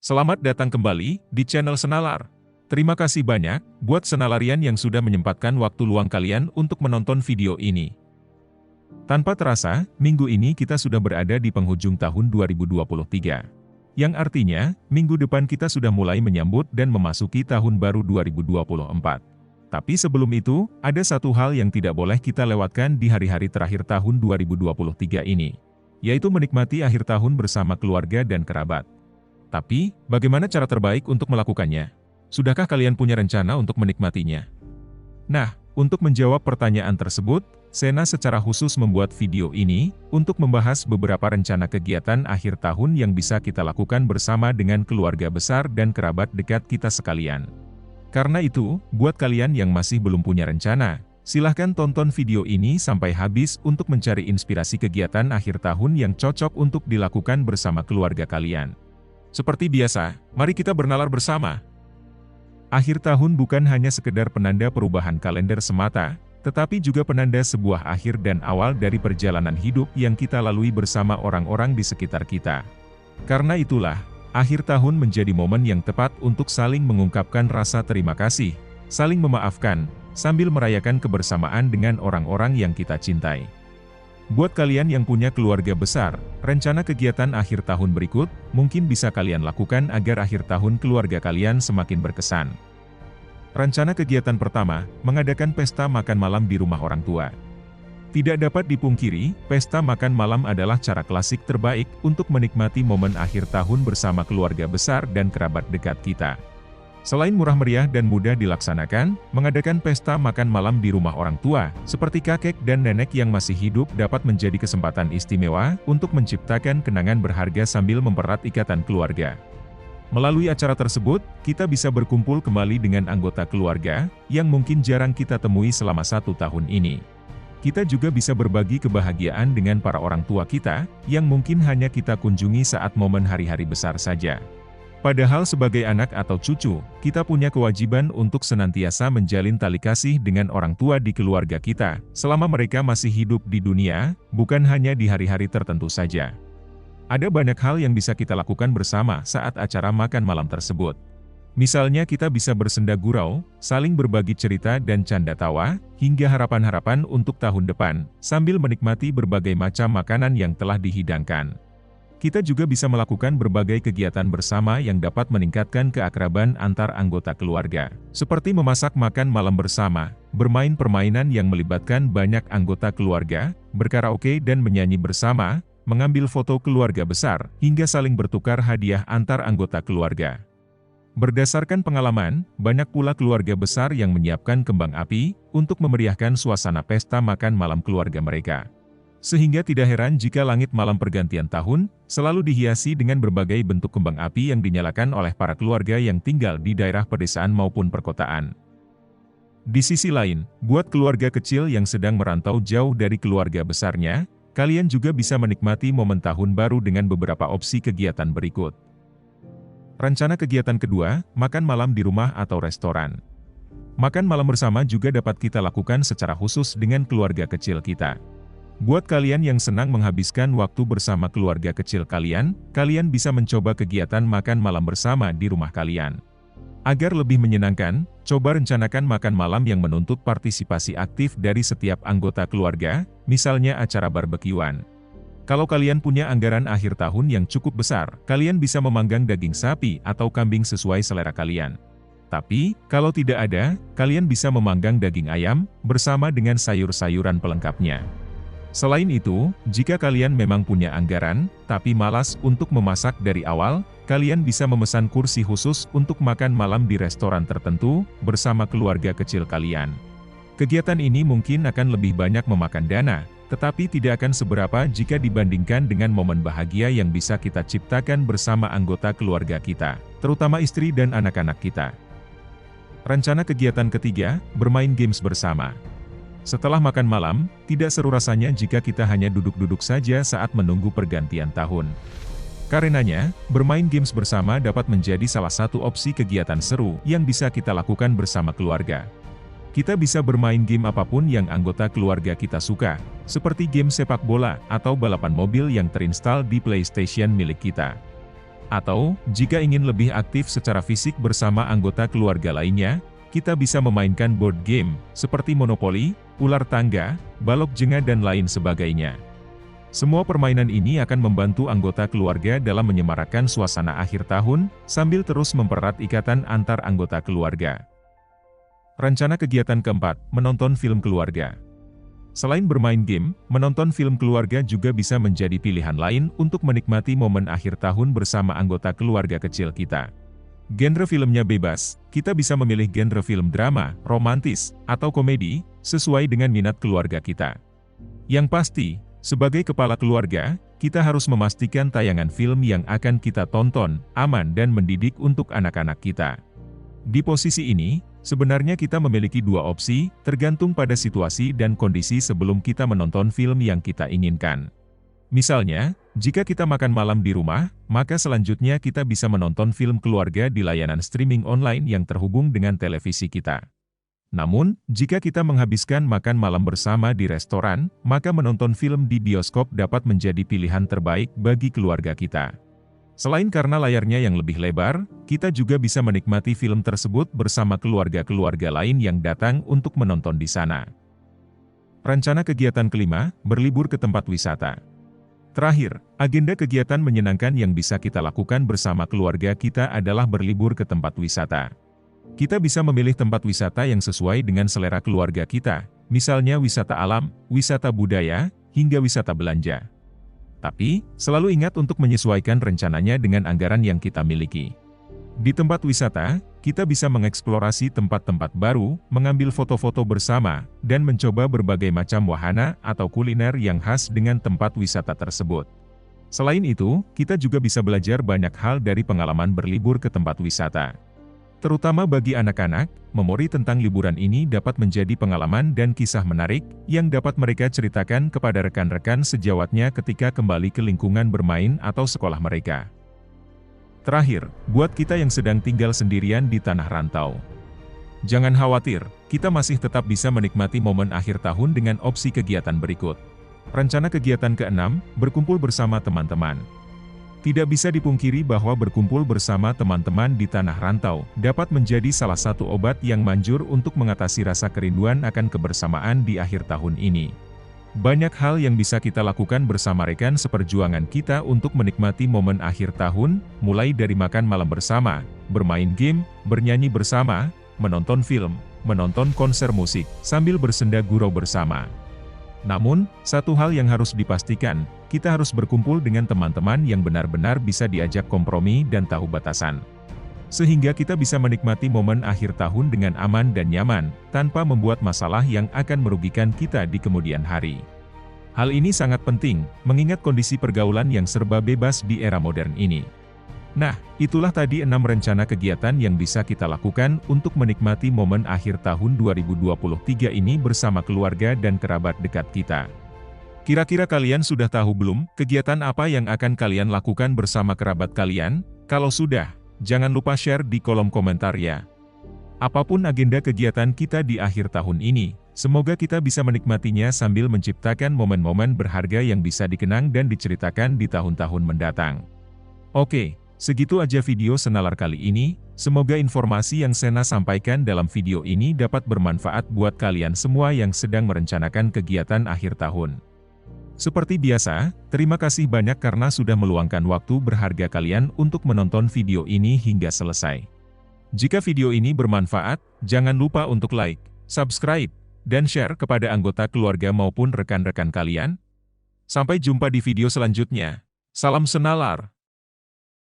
Selamat datang kembali di channel Senalar. Terima kasih banyak buat senalarian yang sudah menyempatkan waktu luang kalian untuk menonton video ini. Tanpa terasa, minggu ini kita sudah berada di penghujung tahun 2023. Yang artinya, minggu depan kita sudah mulai menyambut dan memasuki tahun baru 2024. Tapi sebelum itu, ada satu hal yang tidak boleh kita lewatkan di hari-hari terakhir tahun 2023 ini, yaitu menikmati akhir tahun bersama keluarga dan kerabat. Tapi, bagaimana cara terbaik untuk melakukannya? Sudahkah kalian punya rencana untuk menikmatinya? Nah, untuk menjawab pertanyaan tersebut, Sena secara khusus membuat video ini untuk membahas beberapa rencana kegiatan akhir tahun yang bisa kita lakukan bersama dengan keluarga besar dan kerabat dekat kita sekalian. Karena itu, buat kalian yang masih belum punya rencana, silahkan tonton video ini sampai habis untuk mencari inspirasi kegiatan akhir tahun yang cocok untuk dilakukan bersama keluarga kalian. Seperti biasa, mari kita bernalar bersama. Akhir tahun bukan hanya sekedar penanda perubahan kalender semata, tetapi juga penanda sebuah akhir dan awal dari perjalanan hidup yang kita lalui bersama orang-orang di sekitar kita. Karena itulah, akhir tahun menjadi momen yang tepat untuk saling mengungkapkan rasa terima kasih, saling memaafkan, sambil merayakan kebersamaan dengan orang-orang yang kita cintai. Buat kalian yang punya keluarga besar, rencana kegiatan akhir tahun berikut mungkin bisa kalian lakukan agar akhir tahun keluarga kalian semakin berkesan. Rencana kegiatan pertama, mengadakan pesta makan malam di rumah orang tua. Tidak dapat dipungkiri, pesta makan malam adalah cara klasik terbaik untuk menikmati momen akhir tahun bersama keluarga besar dan kerabat dekat kita. Selain murah meriah dan mudah dilaksanakan, mengadakan pesta makan malam di rumah orang tua, seperti kakek dan nenek yang masih hidup dapat menjadi kesempatan istimewa untuk menciptakan kenangan berharga sambil mempererat ikatan keluarga. Melalui acara tersebut, kita bisa berkumpul kembali dengan anggota keluarga, yang mungkin jarang kita temui selama 1 tahun ini. Kita juga bisa berbagi kebahagiaan dengan para orang tua kita, yang mungkin hanya kita kunjungi saat momen hari-hari besar saja. Padahal sebagai anak atau cucu, kita punya kewajiban untuk senantiasa menjalin tali kasih dengan orang tua di keluarga kita, selama mereka masih hidup di dunia, bukan hanya di hari-hari tertentu saja. Ada banyak hal yang bisa kita lakukan bersama saat acara makan malam tersebut. Misalnya kita bisa bersenda gurau, saling berbagi cerita dan canda tawa, hingga harapan-harapan untuk tahun depan, sambil menikmati berbagai macam makanan yang telah dihidangkan. Kita juga bisa melakukan berbagai kegiatan bersama yang dapat meningkatkan keakraban antar anggota keluarga, seperti memasak makan malam bersama, bermain permainan yang melibatkan banyak anggota keluarga, berkaraoke dan menyanyi bersama, mengambil foto keluarga besar, hingga saling bertukar hadiah antar anggota keluarga. Berdasarkan pengalaman, banyak pula keluarga besar yang menyiapkan kembang api untuk memeriahkan suasana pesta makan malam keluarga mereka. Sehingga tidak heran jika langit malam pergantian tahun selalu dihiasi dengan berbagai bentuk kembang api yang dinyalakan oleh para keluarga yang tinggal di daerah pedesaan maupun perkotaan. Di sisi lain, buat keluarga kecil yang sedang merantau jauh dari keluarga besarnya, kalian juga bisa menikmati momen tahun baru dengan beberapa opsi kegiatan berikut. Rencana kegiatan kedua, makan malam di rumah atau restoran. Makan malam bersama juga dapat kita lakukan secara khusus dengan keluarga kecil kita. Buat kalian yang senang menghabiskan waktu bersama keluarga kecil kalian bisa mencoba kegiatan makan malam bersama di rumah kalian. Agar lebih menyenangkan, coba rencanakan makan malam yang menuntut partisipasi aktif dari setiap anggota keluarga, misalnya acara barbekyuan. Kalau kalian punya anggaran akhir tahun yang cukup besar, kalian bisa memanggang daging sapi atau kambing sesuai selera kalian. Tapi, kalau tidak ada, kalian bisa memanggang daging ayam, bersama dengan sayur-sayuran pelengkapnya. Selain itu, jika kalian memang punya anggaran, tapi malas untuk memasak dari awal, kalian bisa memesan kursi khusus untuk makan malam di restoran tertentu, bersama keluarga kecil kalian. Kegiatan ini mungkin akan lebih banyak memakan dana, tetapi tidak akan seberapa jika dibandingkan dengan momen bahagia yang bisa kita ciptakan bersama anggota keluarga kita, terutama istri dan anak-anak kita. Rencana kegiatan ketiga, bermain games bersama. Setelah makan malam, tidak seru rasanya jika kita hanya duduk-duduk saja saat menunggu pergantian tahun. Karenanya, bermain games bersama dapat menjadi salah satu opsi kegiatan seru yang bisa kita lakukan bersama keluarga. Kita bisa bermain game apapun yang anggota keluarga kita suka, seperti game sepak bola atau balapan mobil yang terinstal di PlayStation milik kita. Atau, jika ingin lebih aktif secara fisik bersama anggota keluarga lainnya, kita bisa memainkan board game, seperti monopoli, ular tangga, balok jengah dan lain sebagainya. Semua permainan ini akan membantu anggota keluarga dalam menyemarakan suasana akhir tahun, sambil terus mempererat ikatan antar anggota keluarga. Rencana kegiatan keempat, menonton film keluarga. Selain bermain game, menonton film keluarga juga bisa menjadi pilihan lain untuk menikmati momen akhir tahun bersama anggota keluarga kecil kita. Genre filmnya bebas, kita bisa memilih genre film drama, romantis, atau komedi, sesuai dengan minat keluarga kita. Yang pasti, sebagai kepala keluarga, kita harus memastikan tayangan film yang akan kita tonton, aman dan mendidik untuk anak-anak kita. Di posisi ini, sebenarnya kita memiliki dua opsi, tergantung pada situasi dan kondisi sebelum kita menonton film yang kita inginkan. Misalnya, jika kita makan malam di rumah, maka selanjutnya kita bisa menonton film keluarga di layanan streaming online yang terhubung dengan televisi kita. Namun, jika kita menghabiskan makan malam bersama di restoran, maka menonton film di bioskop dapat menjadi pilihan terbaik bagi keluarga kita. Selain karena layarnya yang lebih lebar, kita juga bisa menikmati film tersebut bersama keluarga-keluarga lain yang datang untuk menonton di sana. Rencana kegiatan kelima, berlibur ke tempat wisata. Terakhir, agenda kegiatan menyenangkan yang bisa kita lakukan bersama keluarga kita adalah berlibur ke tempat wisata. Kita bisa memilih tempat wisata yang sesuai dengan selera keluarga kita, misalnya wisata alam, wisata budaya, hingga wisata belanja. Tapi, selalu ingat untuk menyesuaikan rencananya dengan anggaran yang kita miliki. Di tempat wisata, kita bisa mengeksplorasi tempat-tempat baru, mengambil foto-foto bersama, dan mencoba berbagai macam wahana atau kuliner yang khas dengan tempat wisata tersebut. Selain itu, kita juga bisa belajar banyak hal dari pengalaman berlibur ke tempat wisata. Terutama bagi anak-anak, memori tentang liburan ini dapat menjadi pengalaman dan kisah menarik, yang dapat mereka ceritakan kepada rekan-rekan sejawatnya ketika kembali ke lingkungan bermain atau sekolah mereka. Terakhir, buat kita yang sedang tinggal sendirian di tanah rantau. Jangan khawatir, kita masih tetap bisa menikmati momen akhir tahun dengan opsi kegiatan berikut. Rencana kegiatan keenam, berkumpul bersama teman-teman. Tidak bisa dipungkiri bahwa berkumpul bersama teman-teman di tanah rantau dapat menjadi salah satu obat yang manjur untuk mengatasi rasa kerinduan akan kebersamaan di akhir tahun ini. Banyak hal yang bisa kita lakukan bersama rekan seperjuangan kita untuk menikmati momen akhir tahun, mulai dari makan malam bersama, bermain game, bernyanyi bersama, menonton film, menonton konser musik, sambil bersenda gurau bersama. Namun, satu hal yang harus dipastikan, kita harus berkumpul dengan teman-teman yang benar-benar bisa diajak kompromi dan tahu batasan. Sehingga kita bisa menikmati momen akhir tahun dengan aman dan nyaman, tanpa membuat masalah yang akan merugikan kita di kemudian hari. Hal ini sangat penting, mengingat kondisi pergaulan yang serba bebas di era modern ini. Nah, itulah tadi 6 rencana kegiatan yang bisa kita lakukan untuk menikmati momen akhir tahun 2023 ini bersama keluarga dan kerabat dekat kita. Kira-kira kalian sudah tahu belum, kegiatan apa yang akan kalian lakukan bersama kerabat kalian? Kalau sudah, jangan lupa share di kolom komentar ya. Apapun agenda kegiatan kita di akhir tahun ini, semoga kita bisa menikmatinya sambil menciptakan momen-momen berharga yang bisa dikenang dan diceritakan di tahun-tahun mendatang. Oke. Segitu aja video Senalar kali ini, semoga informasi yang Sena sampaikan dalam video ini dapat bermanfaat buat kalian semua yang sedang merencanakan kegiatan akhir tahun. Seperti biasa, terima kasih banyak karena sudah meluangkan waktu berharga kalian untuk menonton video ini hingga selesai. Jika video ini bermanfaat, jangan lupa untuk like, subscribe, dan share kepada anggota keluarga maupun rekan-rekan kalian. Sampai jumpa di video selanjutnya. Salam Senalar.